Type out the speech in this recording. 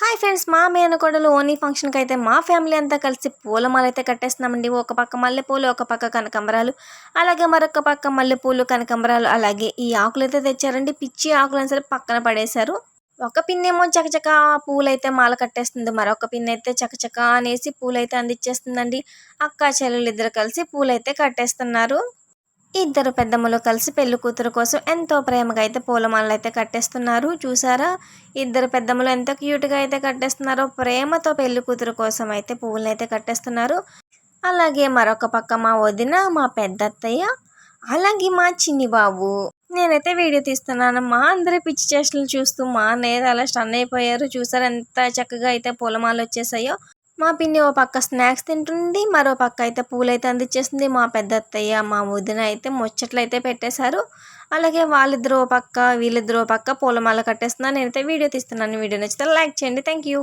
Hi friends, మా మేనకోడలు ఓణీ ఫంక్షన్కి అయితే మా ఫ్యామిలీ అంతా కలిసి పూలమాల అయితే కట్టేస్తున్నామండి. ఒక పక్క మల్లెపూలు, ఒక పక్క కనకంబరాలు, అలాగే మరొక పక్క మల్లెపూలు, కనకంబరాలు, అలాగే ఈ ఆకులు అయితే తెచ్చారండి. పిచ్చి ఆకులను సరే పక్కన పడేశారు. ఒక పిన్నేమో చకచక పూలైతే మాల కట్టేస్తుంది, మరొక పిన్ అయితే చకచక అనేసి పూలైతే అందించేస్తుందండి. అక్క చెల్లెలు ఇద్దరు కలిసి పూలైతే కట్టేస్తున్నారు. ఇద్దరు పెద్దమ్మలు కలిసి పెళ్లి కూతురు కోసం ఎంతో ప్రేమగా అయితే పూలమాలలు అయితే కట్టేస్తున్నారు. చూసారా, ఇద్దరు పెద్దమ్మలు ఎంత క్యూట్గా అయితే కట్టేస్తున్నారో. ప్రేమతో పెళ్లి కూతురు కోసం అయితే పువ్వులను అయితే కట్టేస్తున్నారు. అలాగే మరొక పక్క మా వదిన, మా పెద్దత్తయ్య, అలాగే మా చిన్ని బాబు. నేనైతే వీడియో తీస్తున్నాను. మా అందరి పిచ్చి చేష్టలు చూస్తూ మా అన్నయ్య అలా స్టన్ అయిపోయారు. చూసారు ఎంత చక్కగా అయితే పూలమాలలు వచ్చేసాయో. మా పిన్ని ఓ పక్క స్నాక్స్ తింటుంది, మరో పక్క అయితే పూలైతే అందించేస్తుంది. మా పెద్ద అత్తయ్య, మా వదిన అయితే ముచ్చట్లు అయితే పెట్టేశారు. అలాగే వాళ్ళిద్దరూ ఓ పక్క, వీళ్ళిద్దరూ ఓ పక్క పూలమాల కట్టేస్తున్నారు. నేనైతే వీడియో తీస్తున్నాను. వీడియో నచ్చితే లైక్ చేయండి. Thank you.